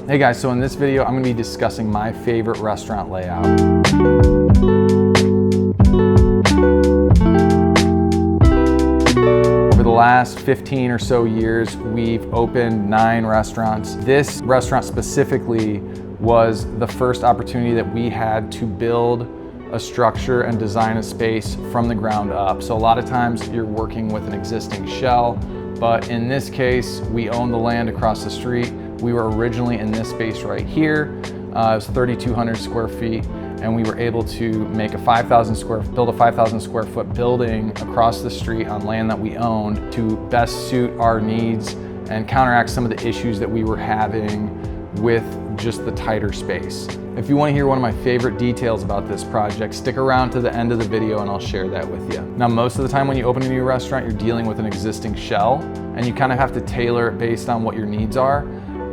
Hey guys, so in this video, I'm gonna be discussing my favorite restaurant layout. Over the last 15 or so years, we've opened 9 restaurants. This restaurant specifically was the first opportunity that we had to build a structure and design a space from the ground up. So a lot of times you're working with an existing shell, but in this case, we own the land across the street. We were originally in this space right here. It was 3,200 square feet, and we were able to make build a 5,000 square foot building across the street on land that we owned to best suit our needs and counteract some of the issues that we were having with just the tighter space. If you want to hear one of my favorite details about this project, stick around to the end of the video and I'll share that with you. Now, most of the time when you open a new restaurant, you're dealing with an existing shell and you kind of have to tailor it based on what your needs are.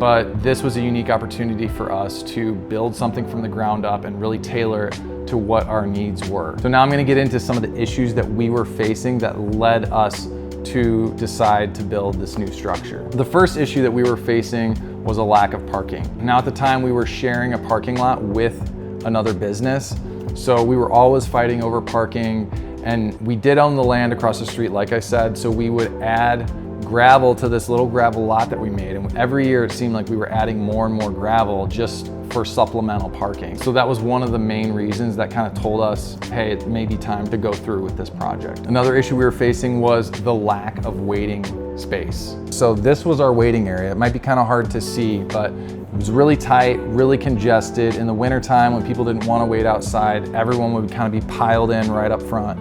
But this was a unique opportunity for us to build something from the ground up and really tailor it to what our needs were. So now I'm going to get into some of the issues that we were facing that led us to decide to build this new structure. The first issue that we were facing was a lack of parking. Now at the time we were sharing a parking lot with another business, so we were always fighting over parking, and we did own the land across the street, like I said, so we would add gravel to this little gravel lot that we made, and every year it seemed like we were adding more and more gravel just for supplemental parking. So that was one of the main reasons that kind of told us, hey, it may be time to go through with this project. Another issue we were facing was the lack of waiting space. So this was our waiting area. It might be kind of hard to see, but it was really tight, really congested. In the wintertime, when people didn't want to wait outside, everyone would kind of be piled in right up front.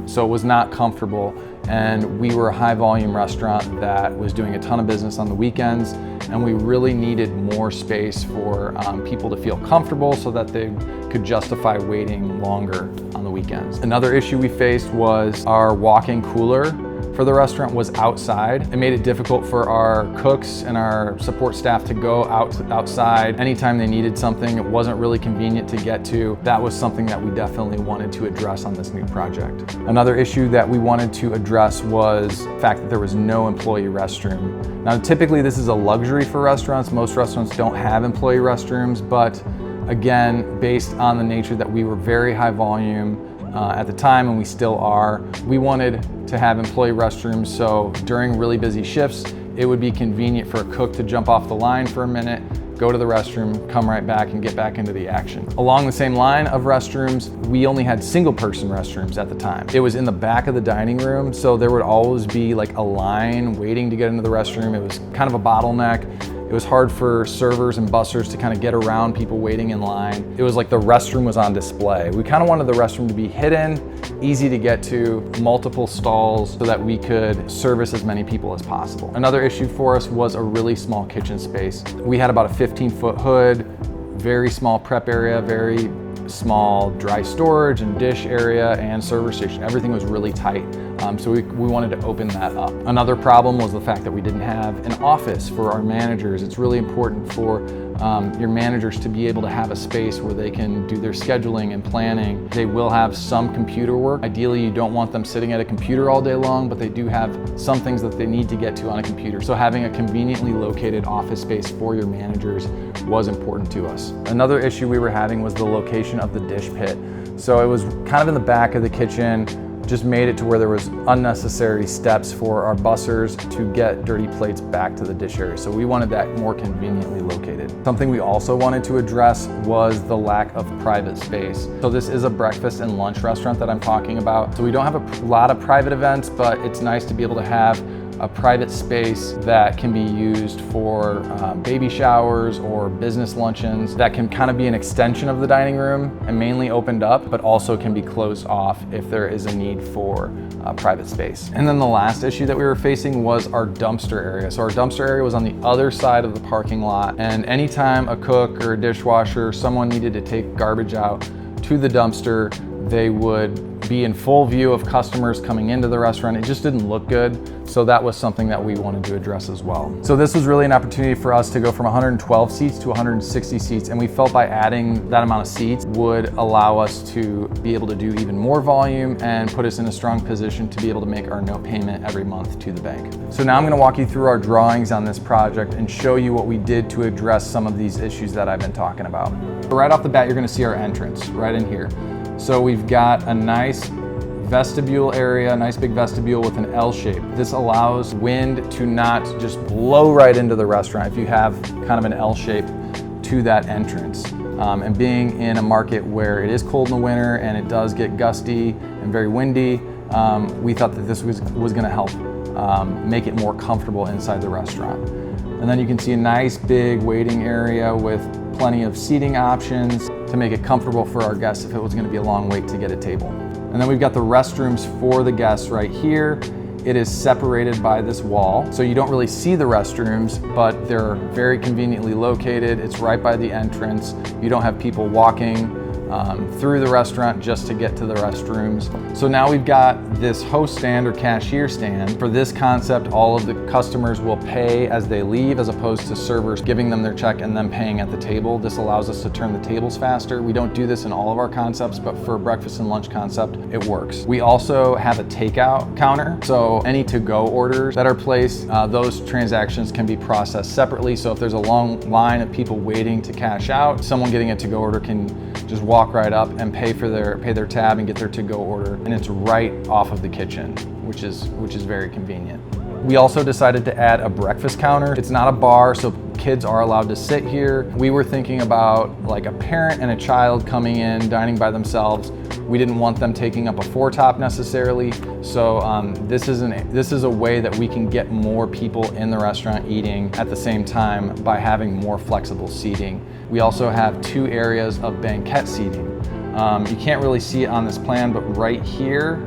So it was not comfortable. And we were a high volume restaurant that was doing a ton of business on the weekends, and we really needed more space for people to feel comfortable so that they could justify waiting longer on the weekends. Another issue we faced was our walk-in cooler for the restaurant was outside. It made it difficult for our cooks and our support staff to go outside anytime they needed something. It wasn't really convenient to get to. That was something that we definitely wanted to address on this new project. Another issue that we wanted to address was the fact that there was no employee restroom. Now, typically this is a luxury for restaurants. Most restaurants don't have employee restrooms, but again, based on the nature that we were very high volume at the time, and we still are, we wanted to have employee restrooms, so during really busy shifts, it would be convenient for a cook to jump off the line for a minute, go to the restroom, come right back and get back into the action. Along the same line of restrooms, we only had single person restrooms at the time. It was in the back of the dining room, so there would always be like a line waiting to get into the restroom. It was kind of a bottleneck. It was hard for servers and bussers to kind of get around people waiting in line. It was like the restroom was on display. We kind of wanted the restroom to be hidden, easy to get to, multiple stalls so that we could service as many people as possible. Another issue for us was a really small kitchen space. We had about a 15-foot hood, very small prep area, very small dry storage and dish area and server station. Everything was really tight. So we wanted to open that up. Another problem was the fact that we didn't have an office for our managers. It's really important for your managers to be able to have a space where they can do their scheduling and planning. They will have some computer work. Ideally, you don't want them sitting at a computer all day long, but they do have some things that they need to get to on a computer. So having a conveniently located office space for your managers was important to us. Another issue we were having was the location of the dish pit. So it was kind of in the back of the kitchen, just made it to where there was unnecessary steps for our bussers to get dirty plates back to the dish area. So we wanted that more conveniently located. Something we also wanted to address was the lack of private space. So this is a breakfast and lunch restaurant that I'm talking about. So we don't have a lot of private events, but it's nice to be able to have a private space that can be used for baby showers or business luncheons that can kind of be an extension of the dining room and mainly opened up, but also can be closed off if there is a need for private space. And then the last issue that we were facing was our dumpster area. So our dumpster area was on the other side of the parking lot, and anytime a cook or a dishwasher or someone needed to take garbage out to the dumpster, they would be in full view of customers coming into the restaurant. It just didn't look good. So that was something that we wanted to address as well. So this was really an opportunity for us to go from 112 seats to 160 seats. And we felt by adding that amount of seats would allow us to be able to do even more volume and put us in a strong position to be able to make our note payment every month to the bank. So now I'm gonna walk you through our drawings on this project and show you what we did to address some of these issues that I've been talking about. Right off the bat, you're gonna see our entrance right in here. So we've got a nice vestibule area, a nice big vestibule with an L shape. This allows wind to not just blow right into the restaurant if you have kind of an L shape to that entrance. And being in a market where it is cold in the winter and it does get gusty and very windy, we thought that this was gonna help make it more comfortable inside the restaurant. And then you can see a nice big waiting area with plenty of seating options to make it comfortable for our guests if it was gonna be a long wait to get a table. And then we've got the restrooms for the guests right here. It is separated by this wall, so you don't really see the restrooms, but they're very conveniently located. It's right by the entrance. You don't have people walking through the restaurant just to get to the restrooms. So now we've got this host stand or cashier stand. For this concept, all of the customers will pay as they leave as opposed to servers giving them their check and then paying at the table. This allows us to turn the tables faster. We don't do this in all of our concepts, but for a breakfast and lunch concept, it works. We also have a takeout counter. So any to-go orders that are placed, those transactions can be processed separately. So if there's a long line of people waiting to cash out, someone getting a to-go order can just walk right up and pay their tab and get their to-go order, and it's right off of the kitchen, which is very convenient. We also decided to add a breakfast counter. It's not a bar, so kids are allowed to sit here. We were thinking about like a parent and a child coming in, dining by themselves. We didn't want them taking up a four-top necessarily, so this is a way that we can get more people in the restaurant eating at the same time by having more flexible seating. We also have 2 areas of banquet seating. You can't really see it on this plan, but right here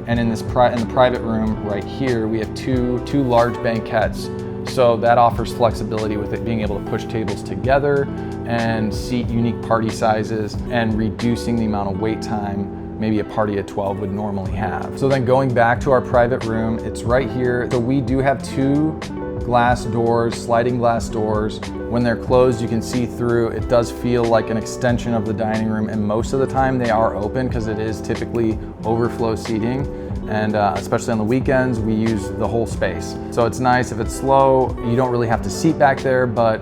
and in the private room right here, we have two large banquettes. So that offers flexibility with it being able to push tables together and seat unique party sizes and reducing the amount of wait time maybe a party at 12 would normally have. So then going back to our private room, it's right here. So we do have 2 glass doors, sliding glass doors. When they're closed, you can see through. It does feel like an extension of the dining room, and most of the time they are open because it is typically overflow seating. And especially on the weekends, we use the whole space. So it's nice. If it's slow, you don't really have to seat back there, but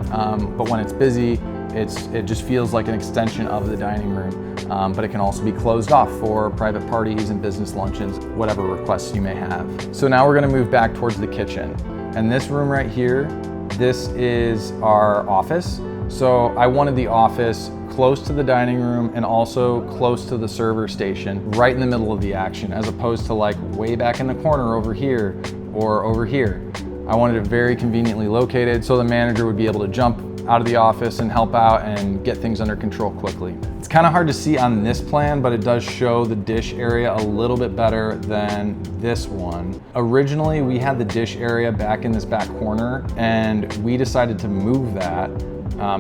when it's busy, it just feels like an extension of the dining room. But it can also be closed off for private parties and business luncheons, whatever requests you may have. So now we're gonna move back towards the kitchen. And this room right here, this is our office. So I wanted the office close to the dining room and also close to the server station, right in the middle of the action, as opposed to like way back in the corner over here or over here. I wanted it very conveniently located so the manager would be able to jump out of the office and help out and get things under control quickly. It's kind of hard to see on this plan, but it does show the dish area a little bit better than this one. Originally, we had the dish area back in this back corner, and we decided to move that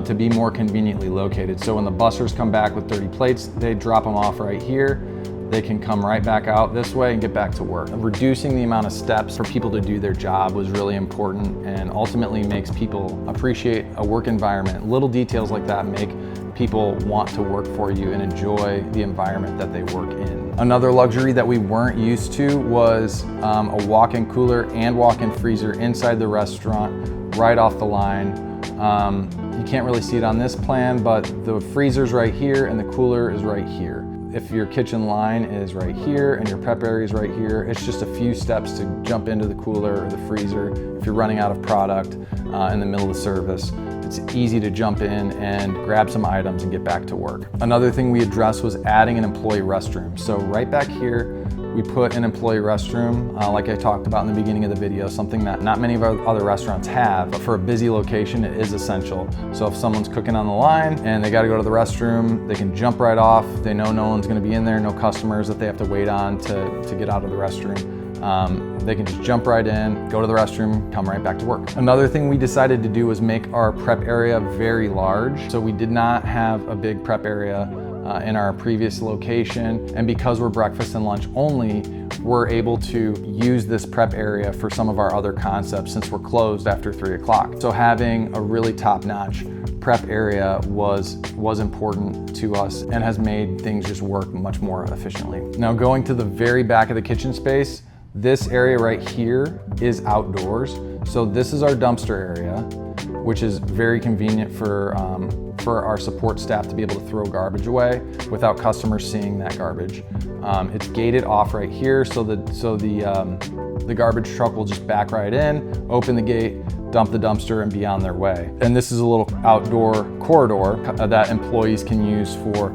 to be more conveniently located. So when the bussers come back with dirty plates, they drop them off right here. They can come right back out this way and get back to work. Reducing the amount of steps for people to do their job was really important and ultimately makes people appreciate a work environment. Little details like that make people want to work for you and enjoy the environment that they work in. Another luxury that we weren't used to was a walk-in cooler and walk-in freezer inside the restaurant, right off the line. You can't really see it on this plan, but the freezer's right here and the cooler is right here. If your kitchen line is right here and your prep area is right here, it's just a few steps to jump into the cooler or the freezer. If you're running out of product in the middle of the service, it's easy to jump in and grab some items and get back to work. Another thing we addressed was adding an employee restroom. So right back here, we put an employee restroom, like I talked about in the beginning of the video, something that not many of our other restaurants have, but for a busy location, it is essential. So if someone's cooking on the line and they gotta go to the restroom, they can jump right off. They know no one's gonna be in there, no customers that they have to wait on to get out of the restroom. They can just jump right in, go to the restroom, come right back to work. Another thing we decided to do was make our prep area very large. So we did not have a big prep area in our previous location. And because we're breakfast and lunch only, we're able to use this prep area for some of our other concepts since we're closed after 3 o'clock. So having a really top-notch prep area was important to us and has made things just work much more efficiently. Now going to the very back of the kitchen space, this area right here is outdoors. So this is our dumpster area, which is very convenient for our support staff to be able to throw garbage away without customers seeing that garbage. It's gated off right here, so the garbage truck will just back right in, open the gate, dump the dumpster, and be on their way. And this is a little outdoor corridor that employees can use for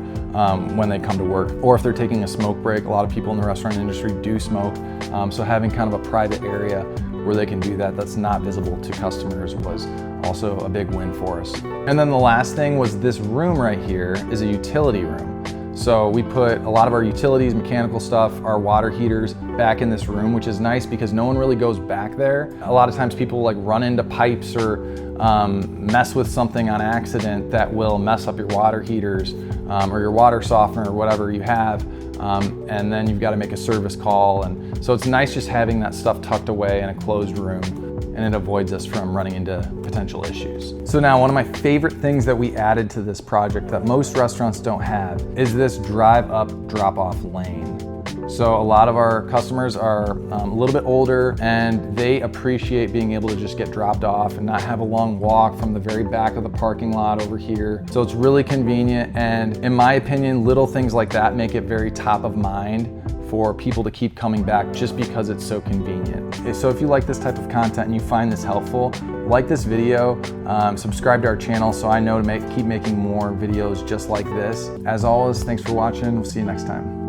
when they come to work, or if they're taking a smoke break. A lot of people in the restaurant industry do smoke, so having kind of a private area where they can do that that's not visible to customers was also a big win for us. And then the last thing was this room right here is a utility room. So we put a lot of our utilities, mechanical stuff, our water heaters back in this room, which is nice because no one really goes back there. A lot of times people like run into pipes or mess with something on accident that will mess up your water heaters or your water softener or whatever you have. And then you've got to make a service call. And so it's nice just having that stuff tucked away in a closed room, and it avoids us from running into potential issues. So now one of my favorite things that we added to this project that most restaurants don't have is this drive up drop off lane. So a lot of our customers are a little bit older and they appreciate being able to just get dropped off and not have a long walk from the very back of the parking lot over here. So it's really convenient, and in my opinion, little things like that make it very top of mind for people to keep coming back just because it's so convenient. So if you like this type of content and you find this helpful, like this video, subscribe to our channel so I know to keep making more videos just like this. As always, thanks for watching. We'll see you next time.